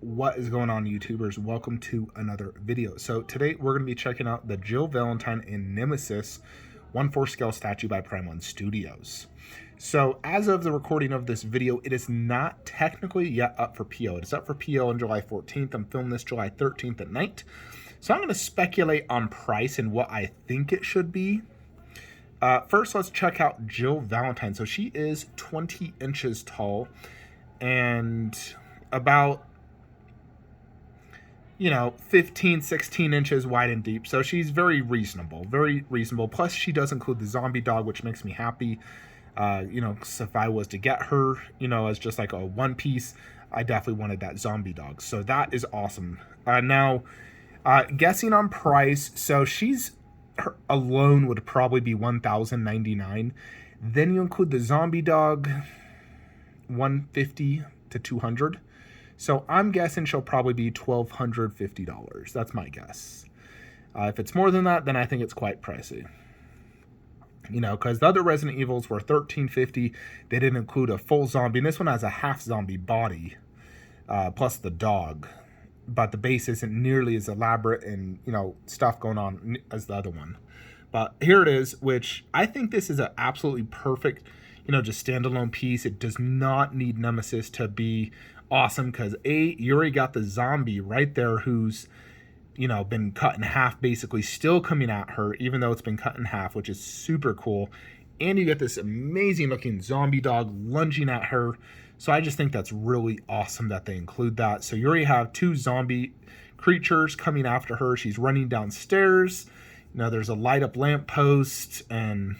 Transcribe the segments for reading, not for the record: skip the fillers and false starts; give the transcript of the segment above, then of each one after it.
What is going on, YouTubers? Welcome to another video. So today we're going to be checking out the Jill Valentine in Nemesis 1/4 scale statue by Prime 1 Studios. So as of the recording of this video, it is not technically yet up for PO. It is up for PO on July 14th. I'm filming this July 13th at night. So I'm going to speculate on price and what I think it should be. First, let's check out Jill Valentine. So she is 20 inches tall and about 15, 16 inches wide and deep. So she's very reasonable. Plus, she does include the zombie dog, which makes me happy. So if I was to get her, as just like a one piece, I definitely wanted that zombie dog. So that is awesome. Now, guessing on price, so her alone would probably be $1,099. Then you include the zombie dog, $150 to $200. So I'm guessing she'll probably be $1,250. That's my guess. If it's more than that, then I think it's quite pricey. Because the other Resident Evils were $1,350. They didn't include a full zombie. And this one has a half zombie body, plus the dog. But the base isn't nearly as elaborate and, stuff going on as the other one. But here it is, which I think this is an absolutely perfect, just standalone piece. It does not need Nemesis to be awesome because you already got the zombie right there who's been cut in half, basically still coming at her even though it's been cut in half, which is super cool. And you get this amazing looking zombie dog lunging at her. So I just think that's really awesome that they include that. So you already have two zombie creatures coming after her. She's running downstairs. There's a light up lamppost and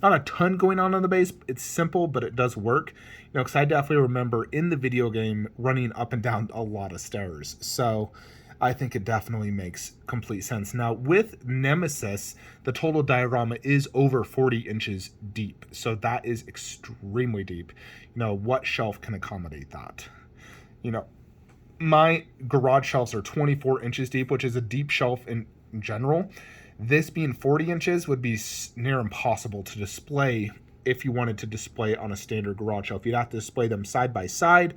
not a ton going on the base. It's simple, but it does work. Because I definitely remember in the video game running up and down a lot of stairs. So I think it definitely makes complete sense. Now, with Nemesis, the total diorama is over 40 inches deep. So that is extremely deep. What shelf can accommodate that? My garage shelves are 24 inches deep, which is a deep shelf in general. This being 40 inches would be near impossible to display if you wanted to display on a standard garage shelf. You'd have to display them side by side,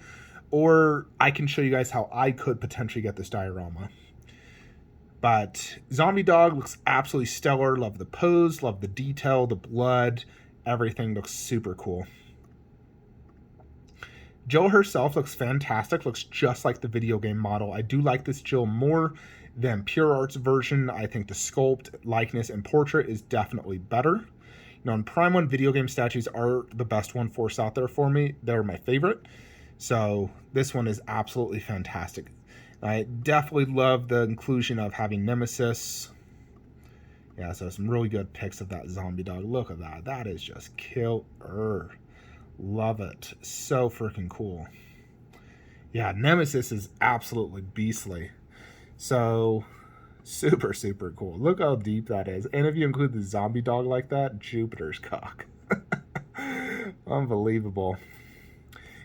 or I can show you guys how I could potentially get this diorama. But zombie dog looks absolutely stellar. Love the pose, love the detail, the blood, everything looks super cool. Jill herself looks fantastic, looks just like the video game model. I do like this Jill more than Pure Art's version. I think the sculpt, likeness, and portrait is definitely better. In Prime 1, video game statues are the best 1/4 out there for me. They're my favorite. So this one is absolutely fantastic. I definitely love the inclusion of having Nemesis. Yeah, so some really good pics of that zombie dog. Look at that. That is just killer. Love it. So freaking cool. Yeah, Nemesis is absolutely beastly. So super, super cool. Look how deep that is. And if you include the zombie dog like that, Jupiter's cock. Unbelievable.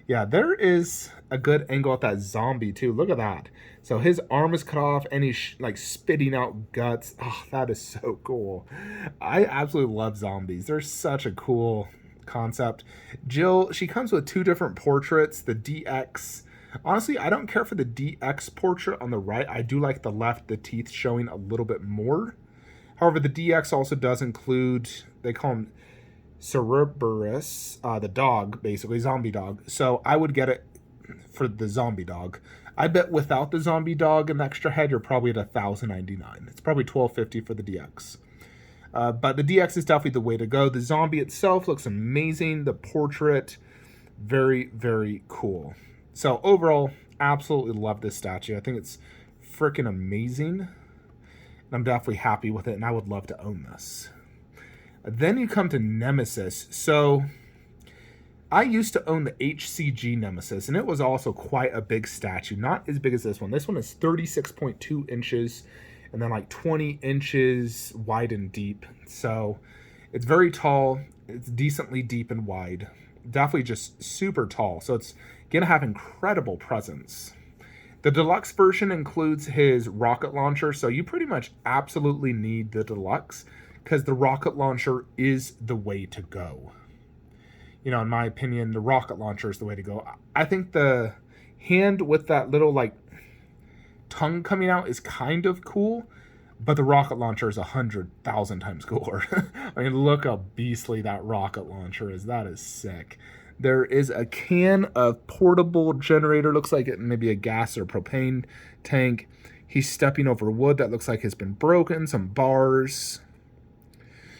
Yeah, there is a good angle at that zombie too. Look at that. So his arm is cut off and he's like spitting out guts. Oh, that is so cool. I absolutely love zombies. They're such a cool concept. Jill, she comes with two different portraits, the DX. Honestly, I don't care for the DX portrait on the right. I do like the left, the teeth showing a little bit more. However, the DX also does include, they call him Cerberus, the dog, basically, zombie dog. So I would get it for the zombie dog. I bet without the zombie dog and the extra head, you're probably at $1,099. It's probably $1,250 for the DX. But the DX is definitely the way to go. The zombie itself looks amazing. The portrait, very, very cool. So overall, absolutely love this statue. I think it's freaking amazing. And I'm definitely happy with it, and I would love to own this. Then you come to Nemesis. So I used to own the HCG Nemesis, and it was also quite a big statue. Not as big as this one. This one is 36.2 inches, and then like 20 inches wide and deep. So it's very tall. It's decently deep and wide. Definitely just super tall. So it's going to have incredible presence. The deluxe version includes his rocket launcher. So you pretty much absolutely need the deluxe because the rocket launcher is the way to go. In my opinion, the rocket launcher is the way to go. I think the hand with that little like tongue coming out is kind of cool, but the rocket launcher is 100,000 times cooler. I mean, look how beastly that rocket launcher is. That is sick. There is a can of portable generator. Looks like it maybe a gas or propane tank. He's stepping over wood that looks like it's been broken. Some bars.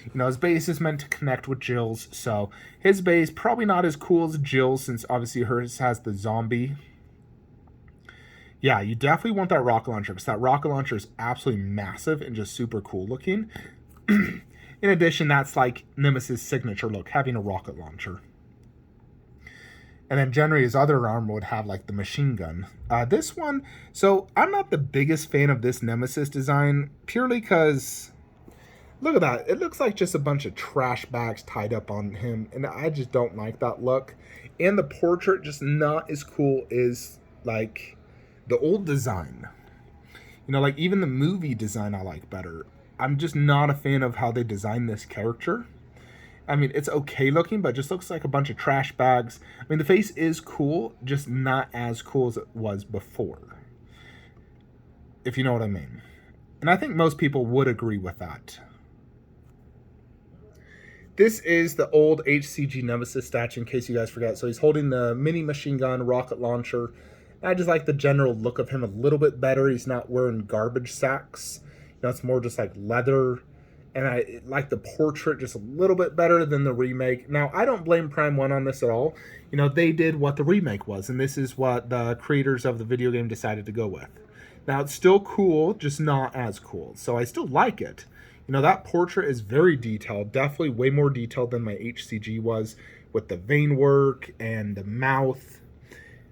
You know, his base is meant to connect with Jill's, so his base probably not as cool as Jill's, since obviously hers has the zombie. Yeah, you definitely want that rocket launcher, because that rocket launcher is absolutely massive and just super cool looking. In addition, that's like Nemesis' signature look, having a rocket launcher. And then generally his other arm would have like the machine gun. This one, so I'm not the biggest fan of this Nemesis design, purely because look at that. It looks like just a bunch of trash bags tied up on him, and I just don't like that look. And the portrait just not as cool as like the old design. You know, like even the movie design I like better. I'm just not a fan of how they designed this character. I mean, it's okay looking, but it just looks like a bunch of trash bags. I mean, the face is cool, just not as cool as it was before, if you know what I mean. And I think most people would agree with that. This is the old HCG Nemesis statue, in case you guys forgot. So he's holding the mini machine gun, rocket launcher. I just like the general look of him a little bit better. He's not wearing garbage sacks. You know, it's more just like leather. And I like the portrait just a little bit better than the remake. Now, I don't blame Prime 1 on this at all. You know, they did what the remake was, and this is what the creators of the video game decided to go with. Now, it's still cool, just not as cool. So I still like it. You know, that portrait is very detailed, definitely way more detailed than my HCG was, with the vein work and the mouth.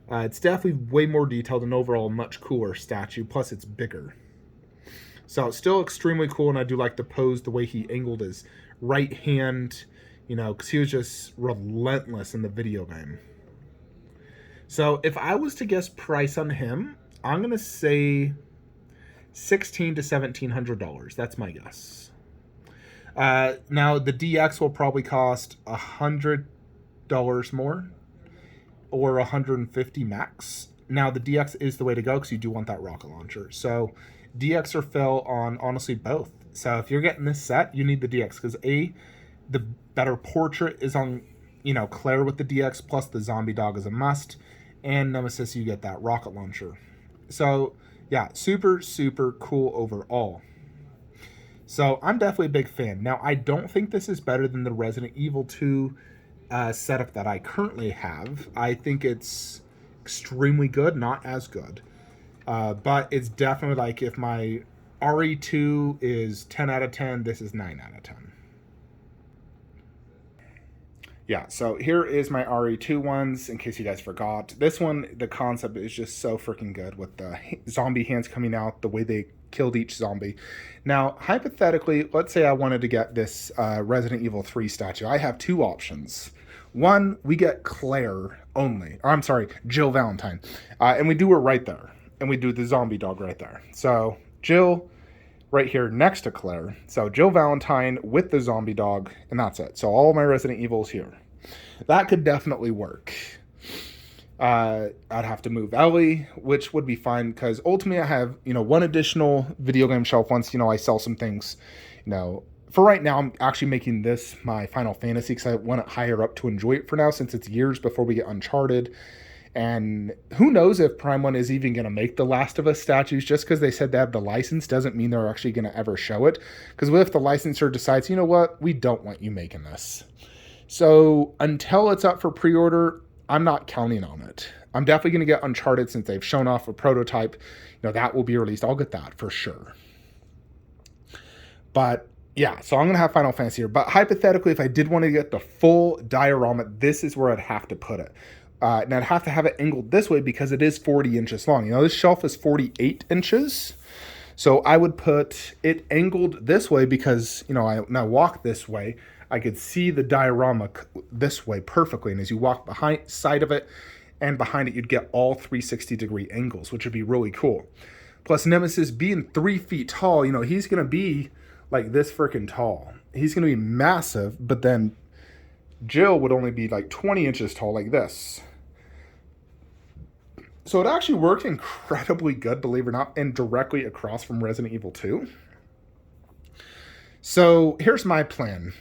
It's definitely way more detailed and overall much cooler statue, plus it's bigger. So it's still extremely cool, and I do like the pose, the way he angled his right hand, you know, because he was just relentless in the video game. So if I was to guess price on him, I'm going to say $1,600 to $1,700. That's my guess. Now, the DX will probably cost $100 more, or $150 max. Now, the DX is the way to go, because you do want that rocket launcher. So DX or fill on honestly both. So if you're getting this set, you need the DX, because the better portrait is on, you know, Claire with the DX, plus the zombie dog is a must, and Nemesis, you get that rocket launcher. So yeah, super, super cool overall. So I'm definitely a big fan. Now, I don't think this is better than the Resident Evil 2 setup that I currently have. I think it's extremely good, not as good. But it's definitely like, if my RE2 is 10 out of 10, this is 9 out of 10. Yeah, so here is my RE2 ones, in case you guys forgot. This one, the concept is just so freaking good, with the zombie hands coming out, the way they killed each zombie. Now, hypothetically, let's say I wanted to get this Resident Evil 3 statue. I have two options. One, we get Claire only. Or I'm sorry, Jill Valentine. And we do her right there. And we do the zombie dog right there. So Jill right here next to Claire. So Jill Valentine with the zombie dog, and that's it. So all my Resident Evils here. That could definitely work. I'd have to move Ellie, which would be fine, because ultimately I have, you know, one additional video game shelf once, you know, I sell some things. You know, for right now, I'm actually making this my Final Fantasy, because I want it higher up to enjoy it for now, since it's years before we get Uncharted. And who knows if Prime 1 is even going to make the Last of Us statues. Just because they said they have the license doesn't mean they're actually going to ever show it. Because what if the licensor decides, you know what, we don't want you making this. So until it's up for pre-order, I'm not counting on it. I'm definitely going to get Uncharted, since they've shown off a prototype. You know, that will be released. I'll get that for sure. But yeah, so I'm going to have Final Fantasy here. But hypothetically, if I did want to get the full diorama, this is where I'd have to put it. And I'd have to have it angled this way, because it is 40 inches long. You know, this shelf is 48 inches. So I would put it angled this way, because, you know, when I walk this way, I could see the diorama this way perfectly. And as you walk behind side of it and behind it, you'd get all 360-degree angles, which would be really cool. Plus, Nemesis being 3 feet tall, you know, he's going to be like this freaking tall. He's going to be massive, but then Jill would only be like 20 inches tall, like this. So it actually worked incredibly good, believe it or not, and directly across from Resident Evil 2. So here's my plan.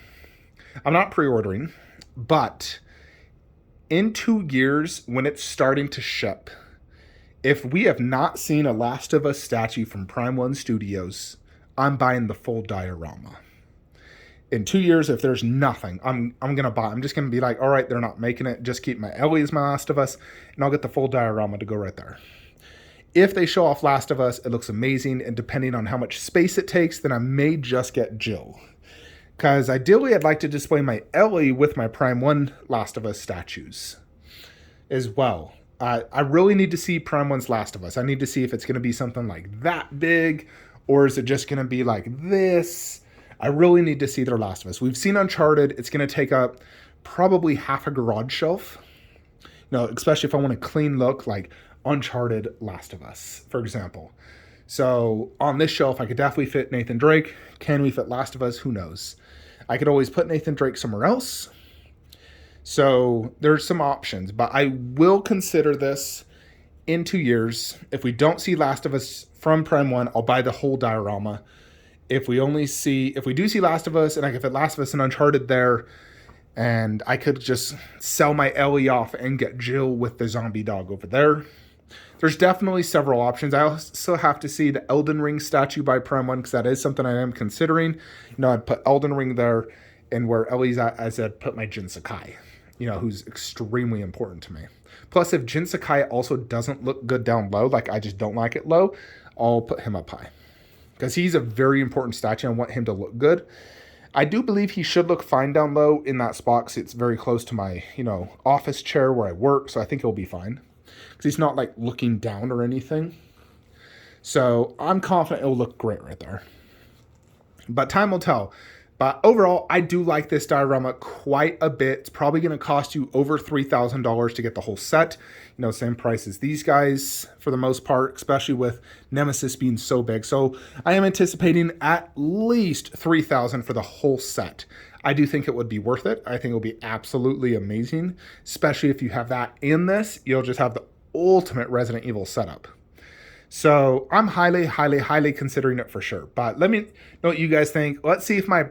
I'm not pre-ordering, but in 2 years, when it's starting to ship, if we have not seen a Last of Us statue from Prime 1 Studios, I'm buying the full diorama. In 2 years, if there's nothing, I'm gonna buy. I'm just gonna be like, all right, they're not making it. Just keep my Ellie as my Last of Us, and I'll get the full diorama to go right there. If they show off Last of Us, it looks amazing, and depending on how much space it takes, then I may just get Jill. Because ideally, I'd like to display my Ellie with my Prime 1 Last of Us statues as well. I really need to see Prime 1's Last of Us. I need to see if it's going to be something like that big, or is it just going to be like this? I really need to see their Last of Us. We've seen Uncharted. It's going to take up probably half a garage shelf. Especially if I want a clean look like Uncharted Last of Us, for example. So on this shelf, I could definitely fit Nathan Drake. Can we fit Last of Us? Who knows? I could always put Nathan Drake somewhere else. So there's some options, but I will consider this in 2 years. If we don't see Last of Us from Prime 1, I'll buy the whole diorama. If we do see Last of Us, and I can fit Last of Us and Uncharted there, and I could just sell my Ellie off and get Jill with the zombie dog over there. There's definitely several options. I also have to see the Elden Ring statue by Prime 1, because that is something I am considering. I'd put Elden Ring there, and where Ellie's at, as I'd put my Jin Sakai, who's extremely important to me. Plus, if Jin Sakai also doesn't look good down low, like I just don't like it low, I'll put him up high. Because he's a very important statue. I want him to look good. I do believe he should look fine down low in that spot, because it's very close to my, office chair where I work, so I think he'll be fine. Because he's not like looking down or anything. So I'm confident it'll look great right there. But time will tell. But overall, I do like this diorama quite a bit. It's probably going to cost you over $3,000 to get the whole set. Same price as these guys for the most part, especially with Nemesis being so big. So I am anticipating at least $3,000 for the whole set. I do think it would be worth it. I think it will be absolutely amazing, especially if you have that in this. You'll just have the ultimate Resident Evil setup. So I'm highly, highly, highly considering it for sure. But let me know what you guys think. Let's see if my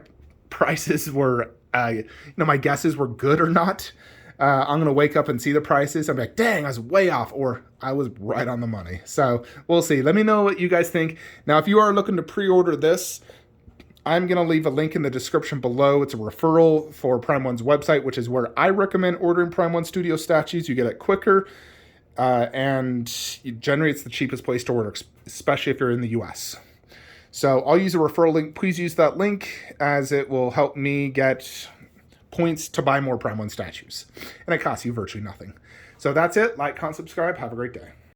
prices were, my guesses were good or not. I'm going to wake up and see the prices. I'm like, dang, I was way off, or I was right on the money. So we'll see. Let me know what you guys think. Now, if you are looking to pre-order this, I'm going to leave a link in the description below. It's a referral for Prime 1's website, which is where I recommend ordering Prime 1 Studio statues. You get it quicker, and generally it's the cheapest place to order, especially if you're in the US. So I'll use a referral link. Please use that link, as it will help me get points to buy more Prime 1 statues. And it costs you virtually nothing. So that's it. Like, comment, subscribe. Have a great day.